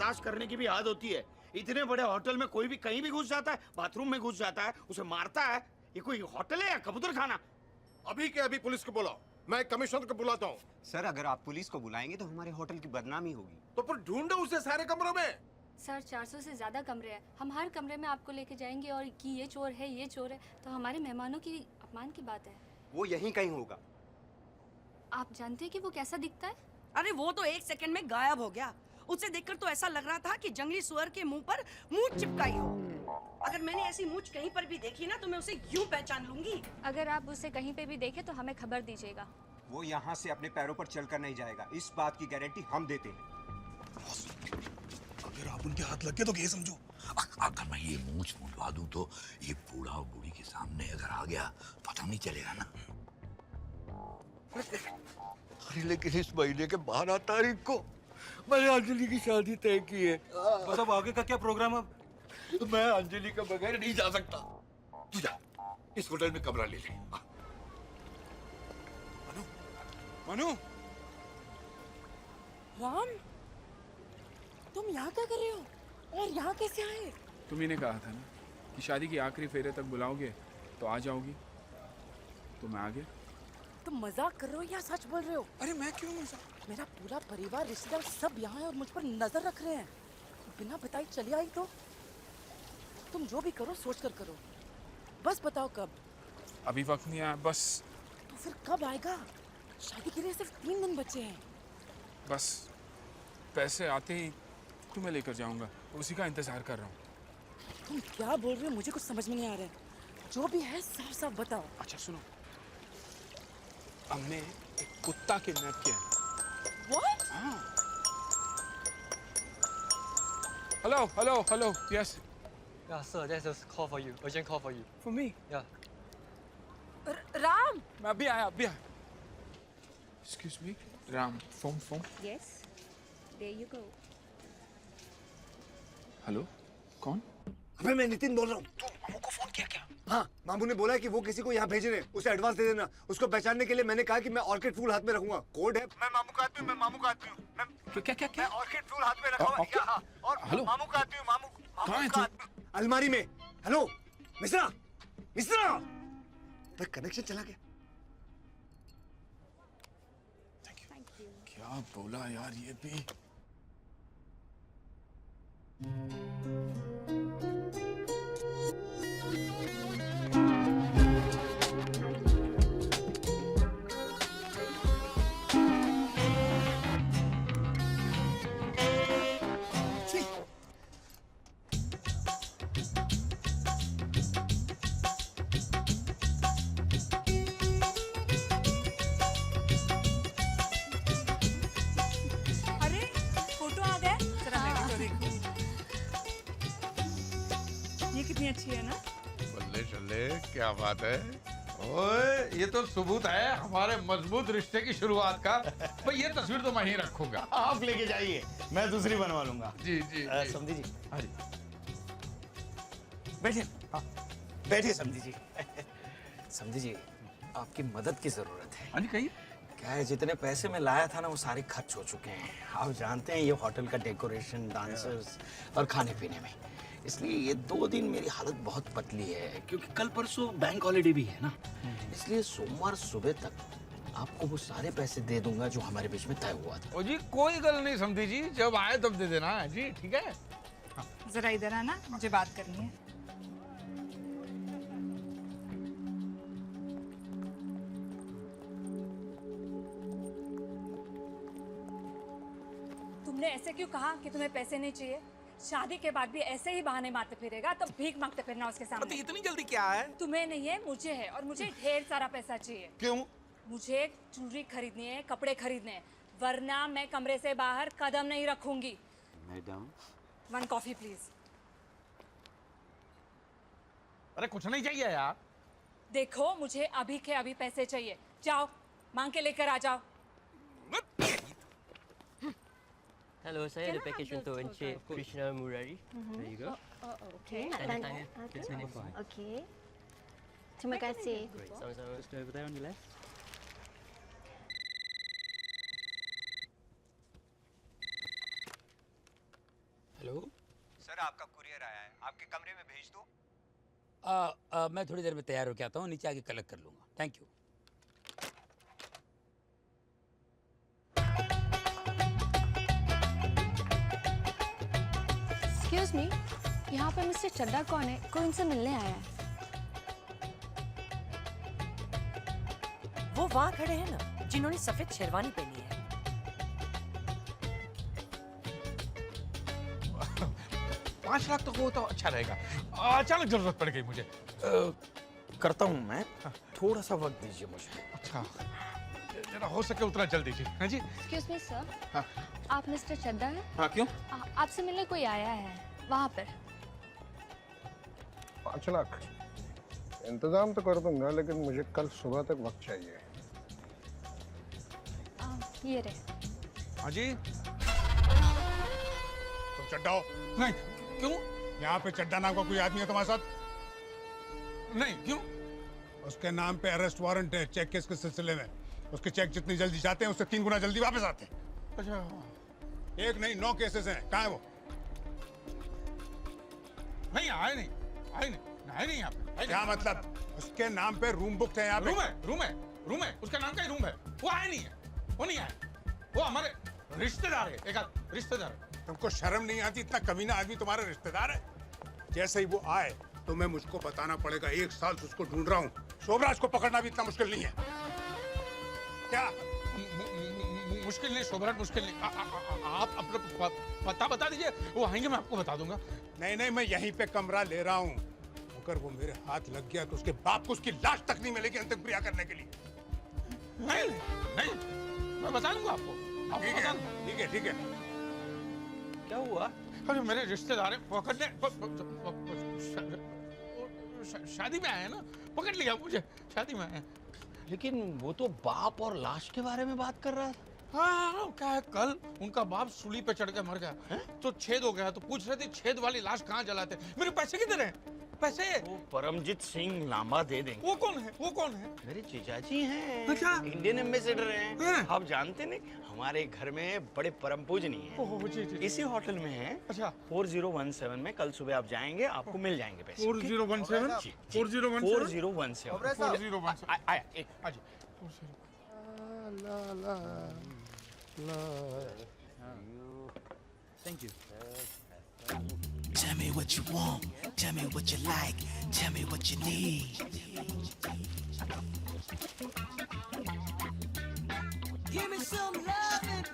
तलाश करने की भी आदत होती है। इतने बड़े होटल में कोई भी कहीं भी घुस जाता है, बाथरूम में घुस जाता है, उसे मारता है। ये कोई होटल है या कबूतर खाना? अभी के अभी पुलिस को बुलाओ, मैं कमिश्नर को बुलाता हूँ। सर अगर आप पुलिस को बुलाएंगे तो हमारे होटल की बदनामी होगी। तो फिर ढूंढो उसे सारे कमरों में। सर 400 से ज्यादा कमरे हैं, हम हर कमरे में आपको लेके जाएंगे और कि ये चोर है ये चोर है तो हमारे मेहमानों की अपमान की बात है। वो यहीं कहीं होगा। आप जानते हैं कि वो कैसा दिखता है? अरे वो तो 1 सेकंड में गायब हो गया। उसे देखकर तो ऐसा लग रहा था कि जंगली सुअर के मुंह पर मूंछ चिपकाई हो। अगर मैंने ऐसी मूंछ कहीं पर भी देखी ना तो मैं उसे यूं पहचान लूंगी। अगर आप उसे कहीं पे भी देखें तो हमें खबर दीजिएगा। वो यहाँ से अपने पैरों पर चलकर नहीं जाएगा, इस बात की गारंटी हम देते हैं। अगर आप उनके हाथ लग गए तो ये समझो, अगर मैं ये मूंछ मुंडवा दूं तो ये बूढ़ा और बूढ़ी के सामने अगर आ गया पता नहीं चलेगा ना। अरे लेकिन इस महीने के 12 तारीख को मैंने अंजलि की शादी तय की है। मतलब आगे का क्या प्रोग्राम अब? मैं अंजलि के बगैर नहीं जा सकता। तू जा, इस होटल में कमरा ले ले। मनु, मनु, राम, तुम यहाँ क्या कर रहे हो और यहाँ कैसे आए? तुम्ही ने कहा था ना कि शादी की आखिरी फेरे तक बुलाओगे तो आ जाओगी, तो मैं आ गया। तुम मजाक कर रहे हो या सच बोल रहे हो? अरे मैं क्यों मजाक? मेरा पूरा परिवार रिश्तेदार सब यहाँ है और मुझ पर नजर रख रहे हैं। बिना बताई चली आई तो? तुम जो भी करो सोच कर करो, बस बताओ कब? अभी वक्त नहीं आया, बस तो फिर कब आएगा? शादी के लिए सिर्फ 3 दिन बचे हैं। बस पैसे आते ही तुम्हें लेकर जाऊंगा, उसी का इंतजार कर रहा हूँ। तुम क्या बोल रहे हो? मुझे कुछ समझ में नहीं आ रहा है। जो भी है साफ साफ बताओ। अच्छा सुनो, हमने एक कुत्ता किडनैप किया है। What? हाँ। Hello hello hello, yes. Yeah, sir, there's a call for you. Urgent call for you. For me? Yeah. Ram, मैं अभी आया, अभी आया। Excuse me, Ram, phone. Yes, there you go. Hello, कौन? अबे मैं नितिन बोल रहा हूँ। तू मामू को फोन किया क्या? हाँ, मामू ने बोला है कि वो किसी को यहाँ भेज रहे हैं, उसे एडवांस दे देना। उसको पहचानने के लिए मैंने कहा कि मैं ऑर्किड फूल हाथ में रखूंगा। कोड है, मैं मामू का आदमी हूँ, मैं मामू का आदमी हूँ। क्या? मैं ऑर्किड फूल हाथ में रखा हुआ यहाँ, और हेलो? मामू का आदमी हूँ, मामू कहाँ है का तू? आदमी। अलमारी में। हेलो, मिश्रा, मैं कनेक्शन चला गया। क्या बोला यार ये भी? अरे फोटो आ गए। ये कितनी अच्छी है ना? बल्ले चले, क्या बात है। ओए, ये तो सबूत है हमारे मजबूत रिश्ते की शुरुआत का। भाई ये तस्वीर तो मैं ही रखूंगा। आप लेके जाइए, मैं दूसरी बनवा लूंगा। जी जी, जी। समझी जी। हाँ जी, बैठिए। हाँ, बैठिए समझी जी। समझी जी, आपकी मदद की जरूरत है। हाँ जी, कहिए। क्या है, जितने पैसे मैं लाया था ना वो सारे खर्च हो चुके हैं। आप जानते हैं ये होटल का डेकोरेशन, डांसर्स और खाने पीने में, इसलिए ये 2 दिन मेरी हालत बहुत पतली है, क्योंकि कल परसों बैंक हॉलीडे भी है ना। इसलिए सोमवार सुबह तक आपको वो सारे पैसे दे दूंगा जो हमारे बीच में तय हुआ था। ओ जी, कोई गल नहीं समझी जी, जब आए तब दे देना जी, ठीक है। जरा इधर आना, मुझे बात करनी है। तुमने ऐसे क्यों कहा कि तुम्हें पैसे नहीं चाहिए? शादी के बाद भी ऐसे ही बहाने मारते फिरेगा तो भीख मांगते फिरना उसके सामने। इतनी जल्दी क्या है? तुम्हें नहीं है, मुझे है, और मुझे ढेर सारा पैसा चाहिए। क्यों? मुझे ज्वेलरी खरीदनी है, कपड़े खरीदने हैं, वरना मैं कमरे से बाहर कदम नहीं रखूंगी। Madam, 1 coffee please. अरे कुछ नहीं चाहिए यार। देखो, मुझे अभी के अभी पैसे चाहिए। जाओ, मांग के लेकर आ जाओ। Hello, saya ada package untuk Encik Krishna Murari. There you go. Okay. That's number 5. Okay. Terima kasih. Great. Sama-sama. Just over there on your left. आपका कुरियर आया है, आपके कमरे में भेज दूं? मैं थोड़ी देर में तैयार होकर आता हूँ, नीचे आके कलेक्ट कर लूँगा। Thank you. एक्सक्यूज मी, यहाँ पे मिस्टर चड्डा कौन है? कोई इनसे मिलने आया है। वो वहाँ खड़े हैं ना, जिन्होंने सफेद शेरवानी पहनी है। 5 लाख तो हो तो अच्छा रहेगा। अचानक जरूरत पड़ गई मुझे। करता हूँ मैं, थोड़ा सा वक्त दीजिए मुझे। अच्छा, जरा हो सके उतना जल्दी जी। हाँ जी। एक्सक्यूज मी सर, हाँ। आप मिस्टर चड्डा हैं? हाँ, क्यों? आपसे मिलने कोई आया है वहाँ पर। 5 लाख इंतजाम तो कर दूंगा, लेकिन मुझे कल सुबह तक वक्त चाहिए। ये रहे। हाँ जी। तुम चड्डा हो? नहीं, क्यों? यहाँ पे चड्डा नाम का कोई आदमी है तुम्हारे साथ? नहीं, क्यों? उसके नाम पे अरेस्ट वारंट है चेक केस के सिलसिले में। उसके चेक जितनी जल्दी जाते हैं उससे 3 गुना जल्दी वापस आते हैं। अच्छा। 1 नहीं 9 केसेस हैं। कहाँ है वो? नहीं आए नहीं, आए नहीं, आए नहीं यहाँ पे। क्या मतलब? उसके नाम पे रूम बुक है यहाँ पे। रूम है, उसका नाम का ही रूम है। वो आए नहीं है, वो नहीं आए। वो हमारे रिश्तेदार है, एक आध रिश्तेदार है। तुमको शर्म नहीं आती? इतना कमीना आदमी तुम्हारा रिश्तेदार है? जैसे ही वो आए तुम्हें मुझको बताना पड़ेगा। 1 साल से उसको ढूंढ रहा हूँ। शोभराज को पकड़ना भी इतना मुश्किल नहीं है। क्या मुश्किल नहीं शोभराज, मुश्किल नहीं। आप अपना पता बता दीजिए, वो आएंगे मैं आपको बता दूंगा। नहीं, मैं यहीं पे कमरा ले रहा हूँ। अगर वो मेरे हाथ लग गया तो उसके बाप को उसकी लाश तक नहीं मिलेगी अंतिम क्रिया करने के लिए। नहीं, मैं बता दूंगा आपको। ठीक है। क्या हुआ? अरे मेरे रिश्तेदार हैं, पकड़ने शादी में आए हैं ना, पकड़ लिया मुझे। शादी में आए। लेकिन वो तो बाप और लाश के बारे में बात कर रहा था। हाँ, क्या है, कल उनका बाप सूली पे चढ़ के मर गया तो छेद हो गया, तो पूछ रहे थे छेद वाली लाश कहाँ जलाते। मेरे पैसे किधर हैं? पैसे वो परमजीत सिंह लांबा दे देंगे। वो कौन है? मेरे जीजाजी हैं। अच्छा। इंडियन एम्बेसडर हैं। हाँ। आप जानते नहीं, हमारे घर में बड़े परम पूजनीय हैं। ओह, जी। इसी होटल में हैं। अच्छा। 4017 में कल सुबह आप जाएंगे, आपको मिल जाएंगे पैसे। 4017? जी, 4017? 4017। आया एक। हाँ जी। Thank you. Tell me what you want, tell me what you like, tell me what you need. Give me some loving.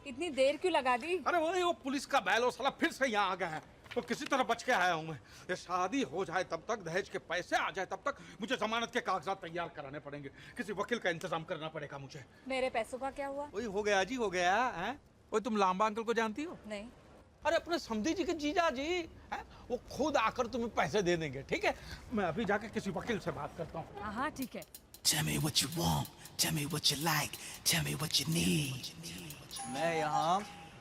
इतनी देर क्यों लगा दी? अरे वो पुलिस का बैल साला फिर से यहाँ आ गया है, तो किसी तरह बच के आया हूँ मैं। ये शादी हो जाए तब तक, दहेज के पैसे आ जाए तब तक मुझे जमानत के कागजात तैयार कराने पड़ेंगे। किसी वकील का इंतजाम करना पड़ेगा मुझे। मेरे पैसों का क्या हुआ? वही हो गया जी, हो गया है। वो तुम लांबा अंकल को जानती हो? नहीं। अरे अपने समधी जी के जीजा जी हैं, वो खुद आकर तुम्हें पैसे दे देंगे। ठीक है, मैं अभी जाके किसी वकील से बात करता हूँ। हाँ ठीक है। Tell me what you want, tell me what you like, tell me what you need. मैं यहाँ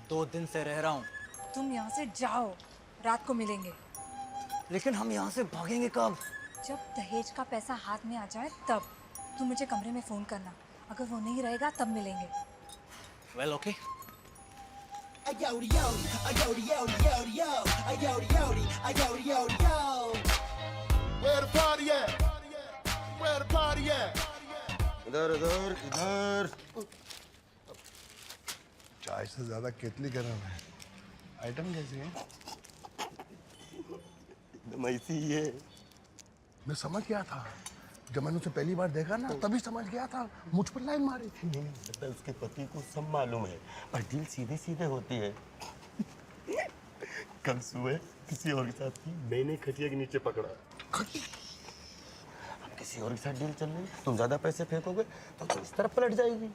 2 दिन से रह रहा हूँ। तुम यहाँ से जाओ, रात को मिलेंगे। लेकिन हम यहाँ से भागेंगे कब? जब दहेज का पैसा हाथ में आ जाए तब। तुम मुझे कमरे में फोन करना, अगर वो नहीं रहेगा तब मिलेंगे। Well, okay. Where the party at? Where the party at? इधर। चाय से ज्यादा केतली गरम है। आइटम कैसी है? एकदम ऐसी ही है। मैं समझ गया था जब मैंने उसे पहली बार देखा ना, तभी समझ गया था। मुझ पर लाइन मारी थी। नहीं, उसके पति को सब मालूम है, पर डील सीधे सीधे होती है। कल सुबह किसी और के साथ की मैंने खटिया के नीचे पकड़ा। अब किसी और के साथ डील चल रही, तुम ज्यादा पैसे फेंकोगे तो इस तरफ पलट जाएगी।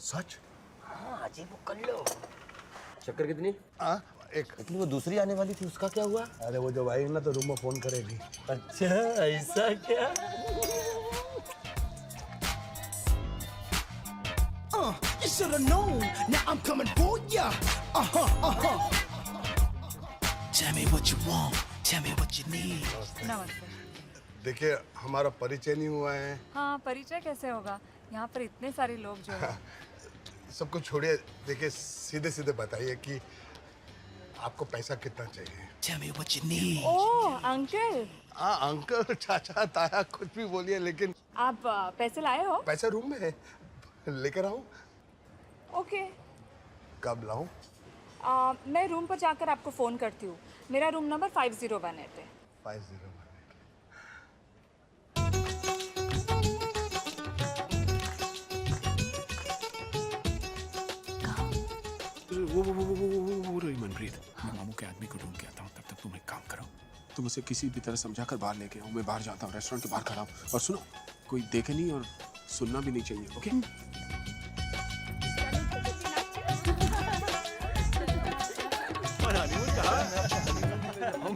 सच? हाँ, अजीब वो कर लो। चक्कर कितनी? एक। लेकिन वो दूसरी आने वाली थी, उसका क्या हुआ? अरे वो जब आएगी ना तो रूम में फोन करेगी। अच्छा, ऐसा क्या? You should have known. Now I'm coming for ya. Tell me what you want. Tell me what you need. नमस्ते। देखिए, हमारा परिचय नहीं हुआ है। हाँ, परिचय कैसे होगा? यहाँ पर इतने सारे लोग जो हैं। सबको छोड़िए, देखिए सीधे सीधे बताइए कि आपको पैसा कितना चाहिए? Tell me what you need. Oh uncle, हाँ अंकल, चाचा, ताया, कुछ भी बोलिए, लेकिन आप पैसे लाए हो? पैसा रूम में है, लेकर आऊं? ओके। कब लाऊं? मैं रूम पर जाकर आपको फ़ोन करती हूँ। मेरा रूम नंबर 5018 है। 5018। वो रही मनप्रीत, मैं मामू के आदमी को ढूंढ के आता हूँ, तब तक तुम एक काम करो, तुम उसे किसी भी तरह समझाकर बाहर लेके आओ। मैं बाहर जाता हूँ, रेस्टोरेंट के बाहर खड़ा हूँ। और सुनो, कोई देखे नहीं और सुनना भी नहीं चाहिए, ओके?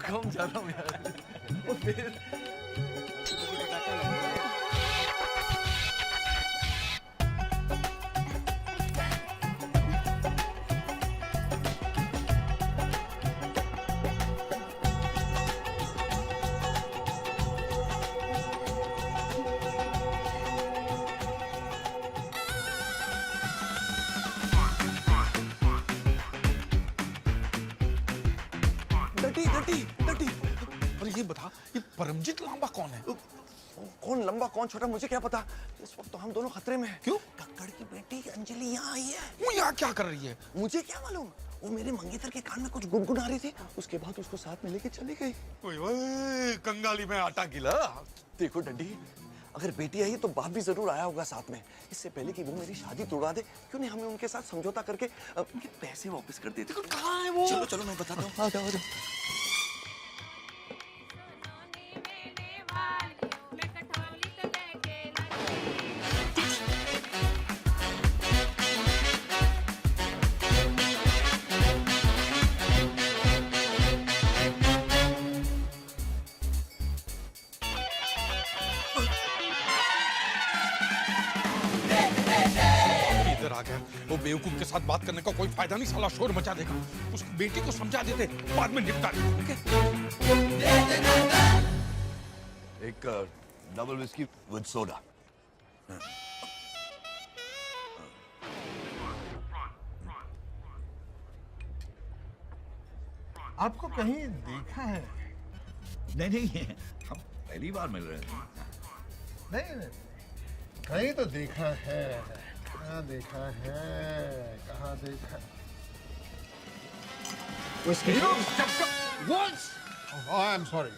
हम जा रहा हूँ यार। वो फिर डटी। और ये बता, ये परमजीत लांबा कौन है? कौन लंबा कौन छोटा मुझे क्या पता। इस वक्त तो हम दोनों खतरे में हैं। क्यों? कक्कड़ की बेटी अंजलि यहाँ आई है। वो यहाँ क्या कर रही है? मुझे क्या मालूम, वो मेरे मंगेतर के कान में कुछ गुनगुना रही थी, उसके बाद उसको साथ में लेके चली गई। ओए कंगाली में आटा गिला। देखो डड्डी, अगर बेटी आई तो बाप भी जरूर आया होगा साथ में। इससे पहले कि वो मेरी शादी तोड़ा दे, क्यों नहीं हमें उनके साथ समझौता करके उनके पैसे वापस कर देते। कहाँ है वो? चलो चलो मैं बताता हूँ। आ जाओ आ जाओ। इधर आ गया। वो बेवकूफ के साथ बात करने का कोई फायदा नहीं, साला शोर मचा देगा। उसकी बेटी को समझा देते, बाद में निपटा देते। एक डबल विस्की विद सोडा। आपको कहीं देखा है? नहीं, हम पहली बार मिल रहे हैं। नहीं, कहीं तो देखा है। कहाँ देखा है? कहाँ देखा? Once. Oh, I am sorry.